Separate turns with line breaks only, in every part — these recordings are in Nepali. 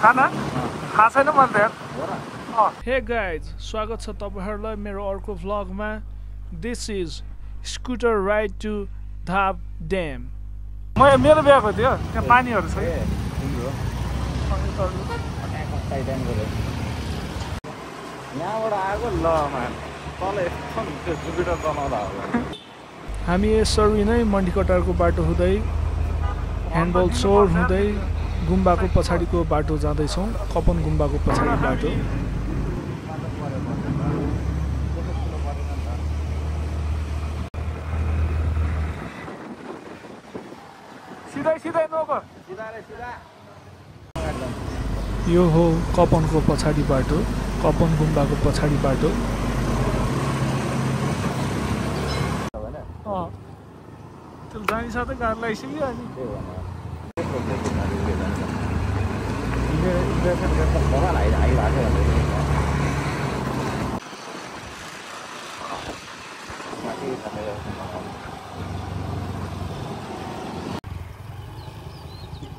खाना थाहा छैन मैले यार।
हे गाइज, स्वागत छ तपाईहरुलाई मेरो अर्को भ्लगमा। This is scooter ride to Dhap dam.
मेरो बिहाको थियो त्यहाँ पानीहरू छ।
यहाँबाट आएको ल तल यस्तो जुपिटर बनाउँदा होला।
हामी यसरी नै मण्डीकटारको बाटो हुँदै ह्यान्डबल चोर हुँदै गुम्बाको पछाडिको बाटो जाँदैछौँ। कपन गुम्बाको पछाडि बाटो।
सिधै सिधै नोको
यो हो कपनको पछाडि बाटो, कपन गुम्बाको पछाडि बाटो।
त्यो जाने साथै गाडी लगाइसक्यो अनि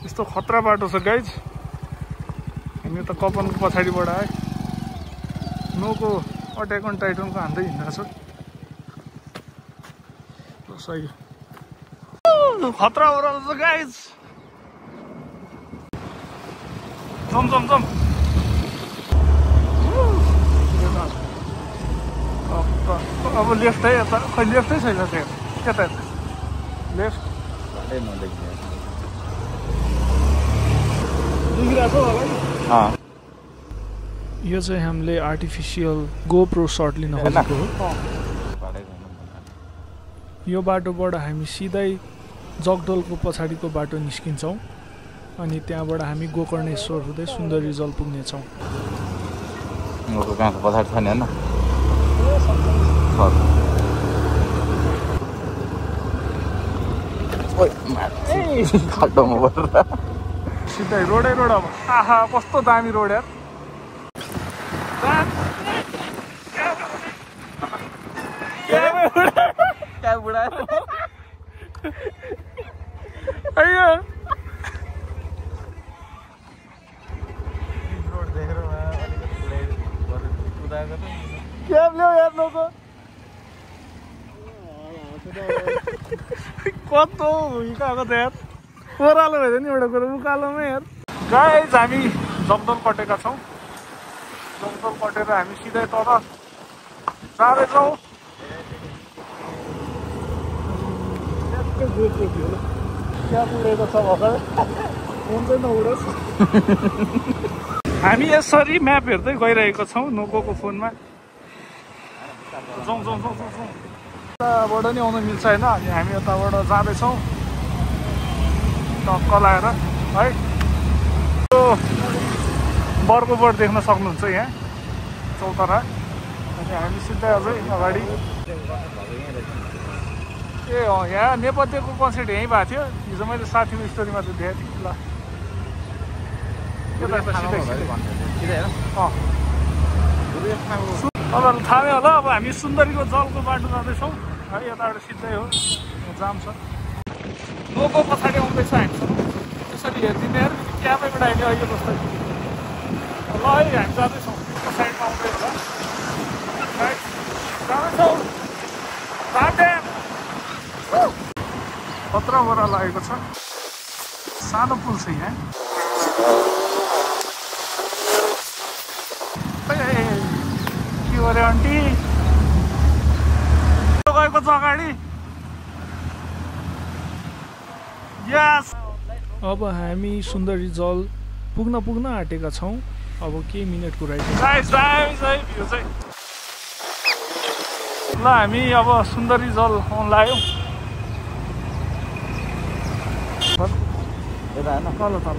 यस्तो खतरा बाटो छ गाइज। हामी त कपनको पछाडिबाट आए नोको अट्याकन टाइटनको हान्दै हिँडेको छ। सही खतरा ओह्रालो छ गाइज। जम जम जम। अब लेफ्ट है यता, खै लेफ्टै छैन त्यहाँ। यता लेफ्ट देखिरहेको छ होला नि।
यो चाहिँ हामीले आर्टिफिसियल गोप्रो सर्ट लिन खोजेको हो। यो बाटोबाट हामी सिधै जगदलको पछाडिको बाटो निस्किन्छौँ अनि त्यहाँबाट हामी गोकर्णेश्वर हुँदै सुन्दरी जल पुग्नेछौँ।
पछाडि छ नि होइन खाल्टोमा बसेर
सिधै रोडै रोड। अब आहा कस्तो दामी रोड यार।
क्या बुढा
क्याब ल्याऊ यार नोको। कस्तो हिँडाएको त यार। ओह्रालो भइदियो नि एउटा कुरो उकालोमै यार। गाइज हामी जगदल कटेका छौँ। जगदल कटेर हामी सिधै तल जाँदैछौँ। क्याब उडेको छ भर्खर। फोन चाहिँ नउडोस्। हामी यसरी म्याप हेर्दै गइरहेको छौँ नोकोको फोनमा। जाउँ जाउँ जाउँ जाउँ। यताबाट नि आउनु मिल्छ होइन। अनि हामी यताबाट जाँदैछौँ टक्क लगाएर है। यो बर्को बोर्ड देख्न सक्नुहुन्छ यहाँ चौतारा। अनि हामी सिधै अझै अगाडि। ए यहाँ नेपथ्यको कन्सर्ट यहीँ भएको थियो। हिजो मैले साथीको स्टोरीमा त देखेको थिएँ। ल तपाईँहरूलाई थाहा नै होला। अब हामी सुन्दरीको जलको बाटो जाँदैछौँ है। यताबाट सिधै हो, जाम छ। नोको पछाडि आउँदैछ हामीसँग। त्यसरी हेरिदिने यार क्याबैबाट अहिले अहिले जस्तो। ल है हामी जाँदैछौँ। पछाडिमा आउँदै होला जाँदैछौँ। खतरा ओह्रा लागेको छ। सानो पुल छ यहाँ। के अरे आन्टी गएको छ अगाडि। यस
अब हामी सुन्दरी जल पुग्न आँटेका छौँ। अब केही मिनटको राइड।
गाइस दामी छ है भ्यू चाहिँ। ल हामी अब सुन्दरी जल आउन लाग्यौँ। तल तल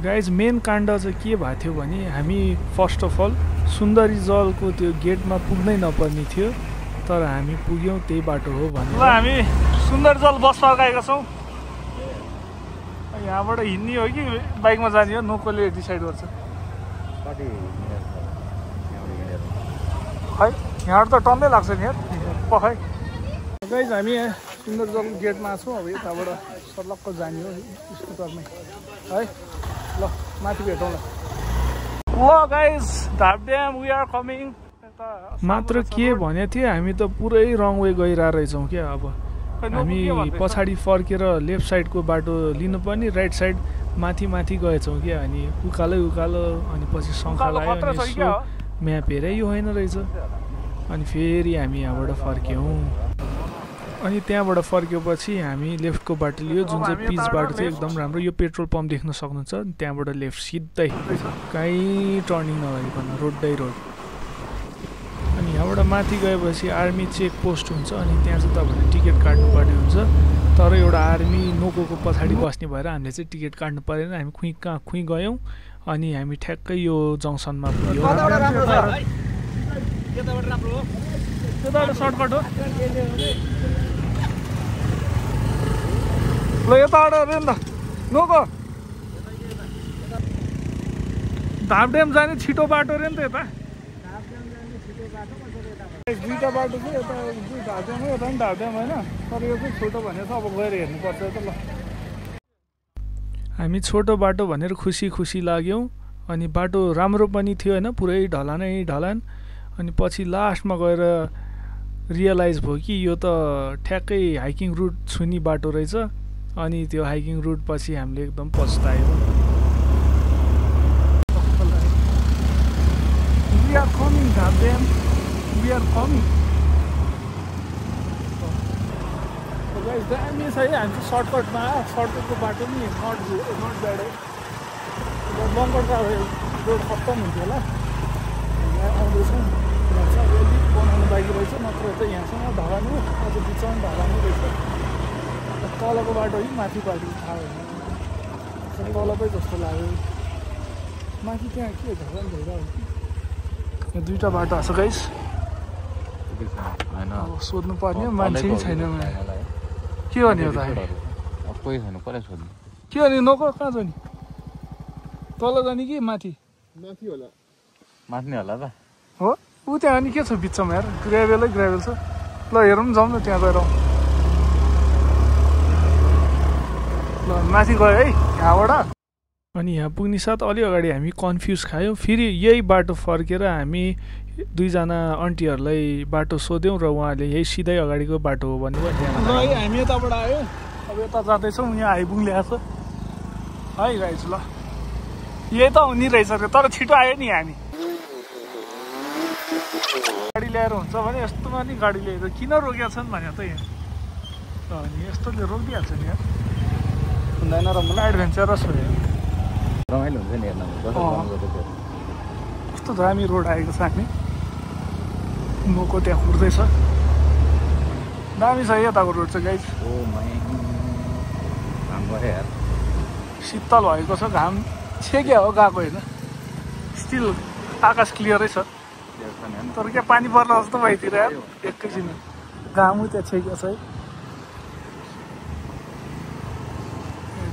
गाइज मेन काण्ड चाहिँ के भएको थियो भने हामी फर्स्ट अफ अल सुन्दरी जलको त्यो गेटमा पुग्नै नपर्ने थियो। तर हामी पुग्यौँ, त्यही बाटो हो भने।
ल हामी सुन्दरी जल बस फर्काएका छौँ। यहाँबाट हिँड्ने हो कि बाइकमा जाने हो नोकोले डिसाइड गर्छ। खै यहाँबाट त टन्नै लाग्छ नि यार। पखै
गाइज हामी सुन्दरजल गेटमा छौँ अब यताबाट सर्लक्क जाने हो स्कुटरमै है ल माथि भेटौँ ल गाइज धापड्याम वी आर कमिङ मात्र के भनेको थियो हामी त पुरै रङ वे गइरहेको रहेछौँ क्या अब हामी पछाडि फर्केर लेफ्ट साइडको बाटो लिनुपर्ने राइट साइड माथि गएछौँ क्या अनि उकालो अनि पछि शङ्खा लाग्यो अनि म्याप हेरे यो होइन रहेछ अनि फेरि हामी यहाँबाट फर्क्यौँ अनि त्यहाँबाट फर्केपछि हामी लेफ्टको बाटो लियो जुन चाहिँ पिच बाटो थियो एकदम राम्रो यो पेट्रोल पम्प देख्न सक्नुहुन्छ त्यहाँबाट लेफ्ट सिधै कहीँ टर्निङ नभइकन रोडै रोड अनि यहाँबाट माथि गएपछि आर्मी चेक पोस्ट हुन्छ अनि त्यहाँ चाहिँ तपाईँले टिकट काट्नुपर्ने हुन्छ तर एउटा आर्मी नोकोको पछाडि बस्ने भएर हामीले चाहिँ टिकट काट्नु परेन हामी खुइ गयौँ अनि हामी ठ्याक्कै यो जङ्सनमा पुग्यौँ सर्टकट हो ल यताबाट अरे नि त नोको धापड्याम जाने छिटो बाटो अरे नि त यता दुईवटा बाटो चाहिँ यता धापड्याम हो यता पनि धापड्याम होइन तर यो चाहिँ छोटो भनेर अब गएर हेर्नुपर्छ त ल हामी छोटो बाटो भनेर खुसी लाग्यौँ अनि बाटो राम्रो पनि थियो होइन पुरै ढलान अनि पछि लास्टमा गएर रियलाइज भयो कि यो त ठ्याक्कै हाइकिङ रुट छुनी बाटो रहेछ अनि त्यो हाइकिङ रुट पछि हामीले एकदम पछुतायौँ We are coming, goddamn. We are coming. So guys, दामी छ है हामी सर्टकटमा सर्टकटको बाटो नि नट ब्याड है बङ्करको रोड खत्तम हुन्थ्यो होला यहाँ आउँदैछौँ अलिक बनाउनु बाँकी रहेछ नत्र चाहिँ यहाँसँग ढलानु अझ बिचमा ढलानु रहेछ तलको बाटो कि माथि बाटो थाहा भएन तलकै जस्तो लाग्यो माथि त्यहाँ के ढलान भइरहेको यहाँ दुईवटा बाटो छ गाइस अब सोध्नु पर्ने मान्छे छैन के भन्यो त
कोही छैन कसलाई सोध्नु
के भने नको कहाँ जाने तल जाने कि माथि
होला माथि नै होला त
हो ऊ त्यहाँ अनि के छ बिचमा यार ग्राभल छ ल हेरौँ जाउँ न त्यहाँ गएर ल माथि गयो है यहाँबाट अनि यहाँ पुग्ने साथ अलि अगाडि हामी कन्फ्युज खायौँ फेरि यही बाटो फर्केर हामी दुईजना आन्टीहरूलाई बाटो सोध्यौँ र उहाँहरूले यही सिधै अगाडिको बाटो हो भन्नुभयो ल है हामी यताबाट आयो अब यता जाँदैछौँ यहाँ आइपुङ ल्याएको छ है गाइज ल यही त हुने रहेछ तर छिटो आयो नि हामी गाडी ल्याएर हुन्छ भने यस्तोमा नि गाडी ल्याएर किन रोकेका छन् भने त यहाँ अनि यस्तोले रोकिदिइहाल्छ नि यहाँ हुँदैन र मलाई एडभेन्चरस हो
रमाइलो हुन्छ नि हेर्न
कस्तो दामी रोड आएको छ हामी नोको त्यहाँ खुर्दैछ दामी छ यताको रोड चाहिँ गाइज शीतल भएको छ घाम छेक्या हो गएको होइन स्टिल आकाश क्लियरै छ तर क्या पानी पर्ला जस्तो भइतिर एकैछिन घाम त्यहाँ छेक्या छ है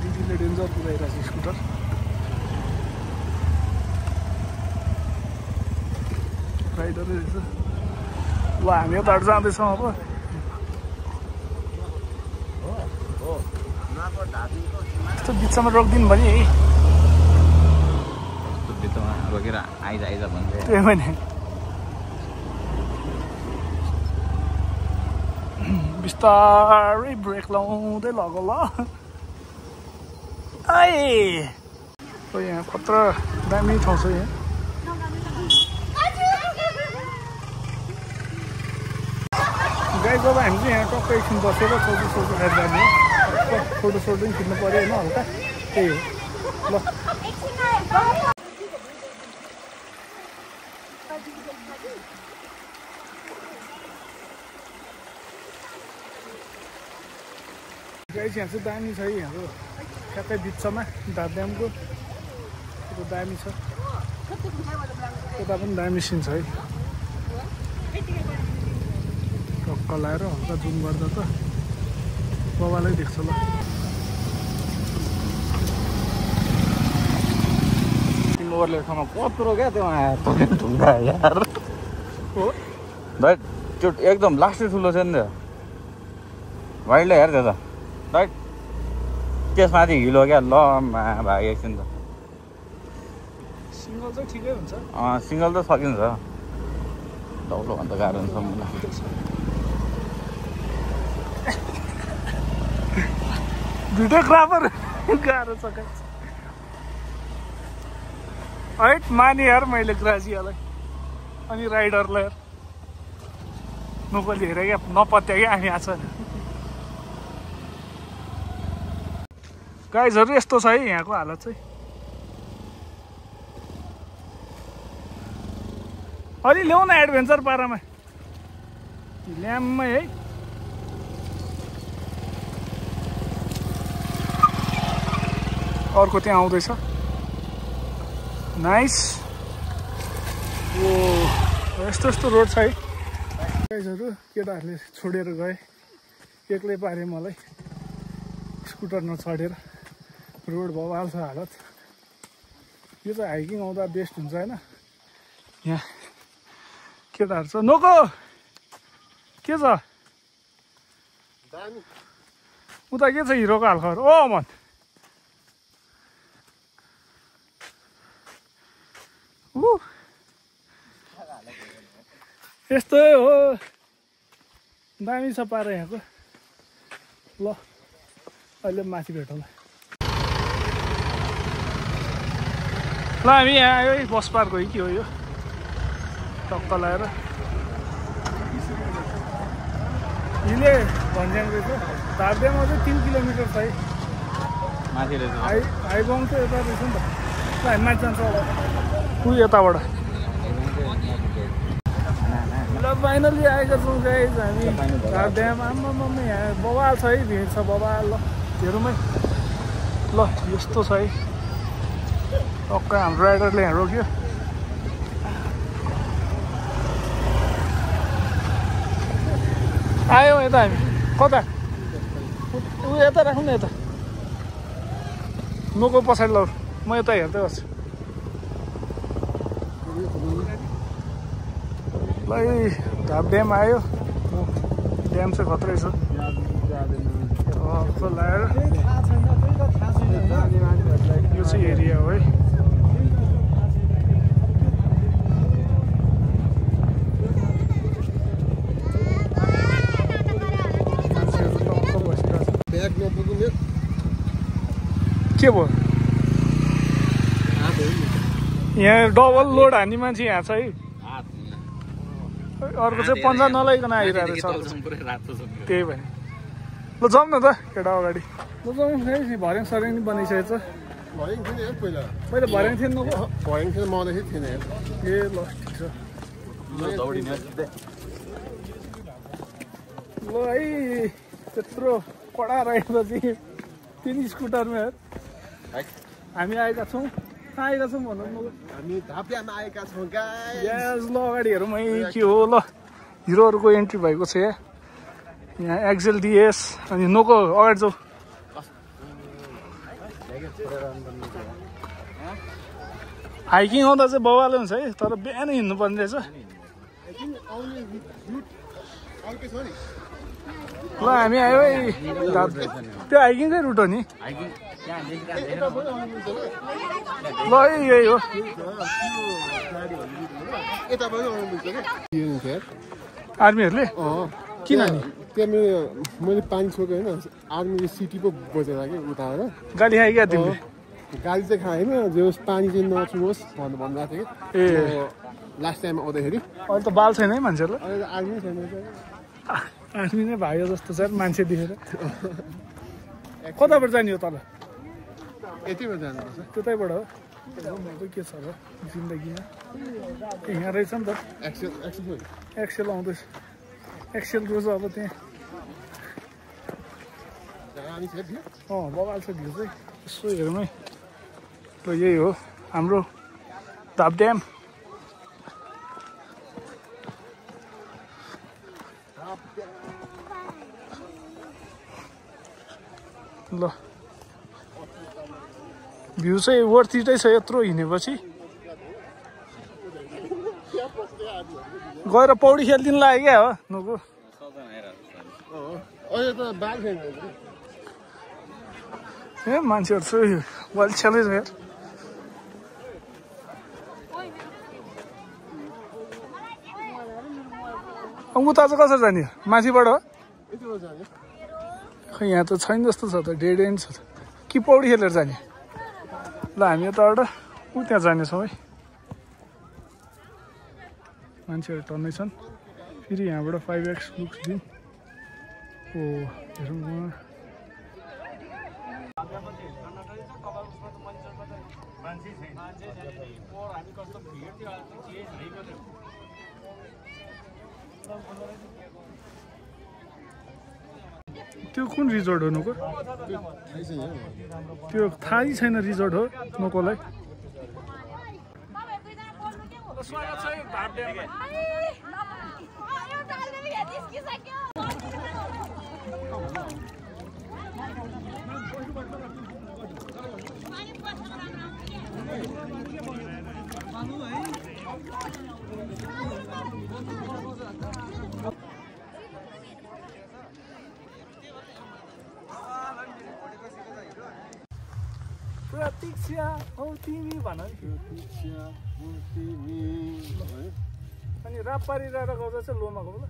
दिदीले डेन्जर कुदाइरहेको छ स्कुटर राइडर रहेछ ल हामी यताबाट जाँदैछौँ अब यस्तो बिचमा रोकिदिनु भने है
रोकेर आइज भन्दै
त्यही भने बिस्तारै ब्रेक लाउँदै लग ल यहाँ खतरा दामी ठाउँ छ यहाँ गाई जब हामी चाहिँ यहाँ टक्कै एकछिन बसेर सोचो खाएर जाने फोटो पनि खिच्नु पऱ्यो होइन हल्का त्यही हो ल गाई यहाँ चाहिँ दामी छ है यहाँको ठ्याक्कै बिचमा धापड्यामको त्यो दामी छ त्यता पनि दामी सिन छ है टक्क लाएर हल्का जुम गर्दा त बबालै देख्छ ल
तिमीहरूले ठाउँमा कत्रो क्या त्यो ढुङ्गा यार हो भाइ त्यो एकदम लास्टै ठुलो छ नि त वाइल्डले हेर त्यो त राइट त्यसमाथि हिलो क्या ल भाइ एकछिन त
सिङ्गल चाहिँ ठिकै हुन्छ
सिङ्गल त सकिन्छ डौलो भन्दा गाह्रो हुन्छ मलाई
भिडियोग्राफर गाह्रो छ है माने यार मैले ग्राजियालाई अनि राइडरलाई यार नोकली हेरेँ क्या नपत्या क्या हामी आज गाइजहरू यस्तो छ है यहाँको हालत चाहिँ अलि ल्याउ न एडभेन्चर पारामा ल्याममै है अर्को त्यहाँ आउँदैछ नाइस ओ यस्तो यस्तो रोड छ है गाइजहरू केटाहरूले छोडेर गए एक्लै पारे मलाई स्कुटर नचढेर रोड बवाल छ हालत यो चाहिँ हाइकिङ आउँदा बेस्ट हुन्छ होइन यहाँ केटाहरू छ नोको के छ उता के छ हिरोको हालखबर ओ मन यस्तै हो दामी छ पारा यहाँको ल अहिले माथि भेटौँ ल हामी यहाँ आयो है बस पार्क हो कि हो यो टक्क लगाएर हिले भन्ज्याङ रहेछ धारदेमा चाहिँ 3 किलोमिटर छ है
माथि रहेछ
आइबङ चाहिँ यता रहेछ नि त हामी माथि जान्छ होला ऊ यताबाट ल फाइनली आएका छौँ गाइज हामी धारदेम आम्मा यहाँ बवाल छ है भिड छ बवाल ल हेरौँ है ल यस्तो छ है टक्कै हाम्रो राइडरले यहाँ रोक्यो आयो यता हामी कता ऊ यता राखौँ न यता नोको पछाडि ल म यता हेर्दै बस्छु ल धाप ड्याम आयो ड्याम चाहिँ खत्रै छ लगाएर यो चाहिँ एरिया हो है के भयो यहाँ डबल लोड हान्ने मान्छे यहाँ छ है अर्को चाहिँ पन्जा नलाइकन आइरहेको छ त्यही भएर ल जाउँ न त केटा अगाडि ल जाउँ भर्याङ सर्याङ नि बनाइसकेको छ पहिला भर्याङ थिएन
भर्याङ थिएन मदेखि थिएन
ए ल ठिक छ ल है त्यत्रो कडा रहेपछि तिन स्कुटरमा हेर हामी आएका छौँ कहाँ आएका छौँ भनौँ न
हामी धापियामा आएका छौँ
ग्यास ल अगाडि हेरौँ है के हो ल हिरोहरूको एन्ट्री भएको छ यहाँ एक्जेल डिएस अनि नोको अगाडि जाऊ हाइकिङ आउँदा चाहिँ बवालै हुन्छ है तर बिहानै हिँड्नुपर्ने रहेछ ल हामी आयो है त्यो हाइकिङकै रुट हो नि ल यही हो आर्मीहरूले किन नि
त्यहाँ मैले पानी छोकेँ होइन आर्मीले सिटी पो बजेर कि उताबाट
गाली खायो क्या तिमीले
गाली चाहिँ खाएन जे होस् पानी चाहिँ नछुनुहोस् भन्नु भन्दा थियो कि
ए
लास्ट टाइम आउँदाखेरि
अहिले त बाल छैन है मान्छेहरूलाई
अहिले आर्मी छैन
आर्मी नै भाग्यो जस्तो छ मान्छे देखेर कताबाट जाने हो तल
यतिबाट जानुपर्छ
त्यतैबाट हो के छ र जिन्दगीमा यहाँ रहेछ नि त एक्सेल आउँदैछ एक्सेल रोज अब त्यहाँ बगाल छ भ्यू चाहिँ यसो हेरौँ है ल यही हो हाम्रो धाप ड्याम ल भ्यू चाहिँ वर्थिटै छ यत्रो हिँडेपछि गएर पौडी खेलिदिनु लाग्यो क्या हो नुको
अहिले त बाल छैन
ए मान्छेहरू चाहिँ वाल छेल्दैछ यार उता चाहिँ कसरी जाने माथिबाट हो
यतिबाट जाने
खै यहाँ त छैन जस्तो छ त डेड एन्ड छ त कि पौडी खेलेर जाने ल हामी यताबाट त्यहाँ जानेछौँ है मान्छेहरू टन्नै छन् फेरि यहाँबाट 5x लुक्स दिन ओ हेरौँ त्यो कुन रिजोर्ट हो नुको त्यो थाहै छैन रिजोर्ट हो नुकोलाई स्वागत छ धाप ड्याममा प्रतीक्षा हौ तिमी भन अनि रापपारी रहेर गाउँदा चाहिँ लोमा गाउँ ल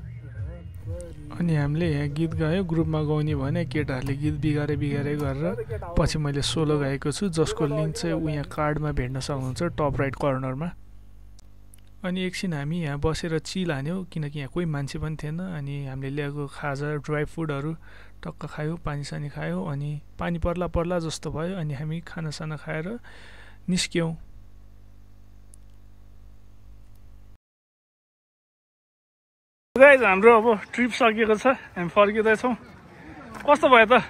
अनि हामीले यहाँ गीत गायो ग्रुपमा गाउने भने केटाहरूले गीत बिगारे गरेर पछि मैले सोलो गाएको छु जसको लिङ्क चाहिँ यहाँ कार्डमा भेट्न सक्नुहुन्छ टप राइट कर्नरमा अनि एकछिन हामी यहाँ बसेर चिल हान्यौँ किनकि यहाँ कोही मान्छे पनि थिएन अनि हामीले ल्याएको खाजा ड्राई फुडहरू टक्क खायौँ पानीसानी खायौँ अनि पानी पर्ला जस्तो भयो अनि हामी खानासाना खाएर निस्क्यौँ गाइज हाम्रो अब ट्रिप सकिएको छ हामी फर्किँदैछौँ कस्तो भयो त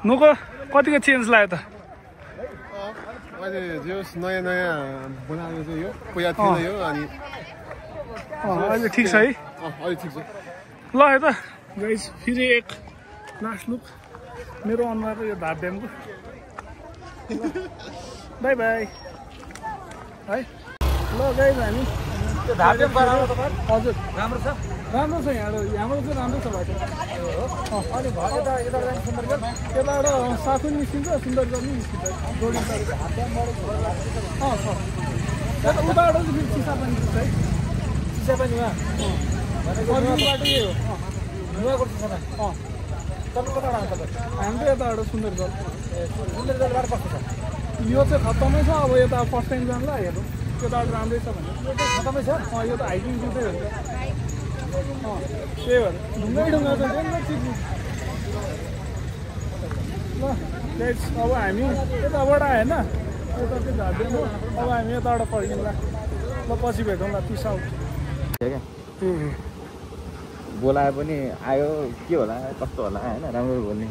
नुको कतिको चेन्ज लाग्यो त
अहिले जे होस् नयाँ बनाएको चाहिँ यो पहिला थिएन यो अनि
अहिले ठिक छ है
अहिले ठिक छ
ल है त गाइज फेरि एक लास्ट लुक मेरो अनुहार यो धाप ड्यामको बाई बाई है ल गाइज हामी हजुर राम्रो छ यहाँबाट चाहिँ राम्रो छ बाटो अनि घर यताबाट साथु निस्किन्छ सुन्दरगढ नि निस्किन्छ उताबाट चाहिँ चिसापानी पुग्छ है चिसापानीमा बाटो यही हो हामी त यताबाट सुन्दरगढ सुन्दरगढबाट कस्तो छ यो चाहिँ खत्तमै छ अब यता फर्स्ट टाइम जानु ल हेर्नु यताबाट राम्रै छ भने खत्तमै छ यो त हाइकिङ जुत्तै हुन्छ त्यही भएर ढुङ्गा छ ल अब हामी यताबाट आएन यता चाहिँ झार्दैन अब हामी यताबाट फर्किउँला ल पछि भेटौँ ल पिस आउट
बोलाए पनि आयो के होला कस्तो होला होइन राम्रो बोल्ने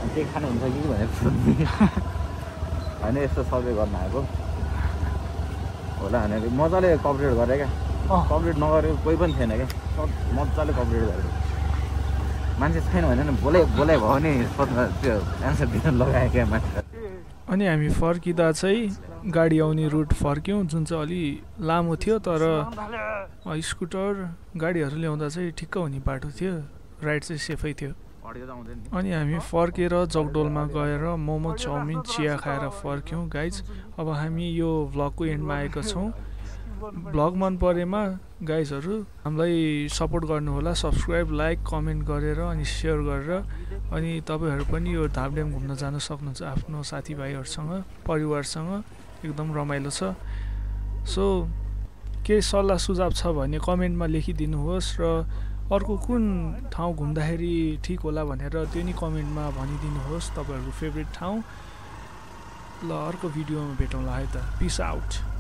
त्यही खानुहुन्छ कि भनेर सोध्ने होइन यस्तो सबै गर्न आएको होला भनेर मजाले कपरेट गरेँ क्या कपरेट नगरेको कोही पनि थिएन क्या मजाले कपरेट गरेको मान्छे छैन भने बोलाइ भयो भने त्यो एन्सर दिन लगायो क्या मान्छे
अनि हामी फर्किँदा चाहिँ गाडी आउने रुट फर्क्यौँ जुन चाहिँ अलि लामो थियो तर स्कुटर गाडीहरू ल्याउँदा चाहिँ ठिक्क हुने बाटो थियो राइड चाहिँ सेफै थियो अनि हामी फर्केर जगडोलमा गएर मोमो चाउमिन चिया खाएर फर्क्यौँ गाइज अब हामी यो भ्लगको एन्डमा आएका छौँ भ्लग मन परेमा गाइजहरू हामीलाई सपोर्ट गर्नुहोला सब्सक्राइब लाइक कमेन्ट गरेर अनि सेयर गरेर अनि तपाईँहरू पनि यो धाप ड्याम घुम्न जान सक्नुहुन्छ आफ्नो साथीभाइहरूसँग परिवारसँग एकदम रमाइलो छ सो केही सल्लाह सुझाव छ भने कमेन्टमा लेखिदिनुहोस् र अर्को कुन ठाउँ घुम्दाखेरि ठिक होला भनेर त्यो नि कमेन्टमा भनिदिनुहोस् तपाईँहरूको फेभरेट ठाउँ ल अर्को भिडियोमा भेटौँला है त पिस आउट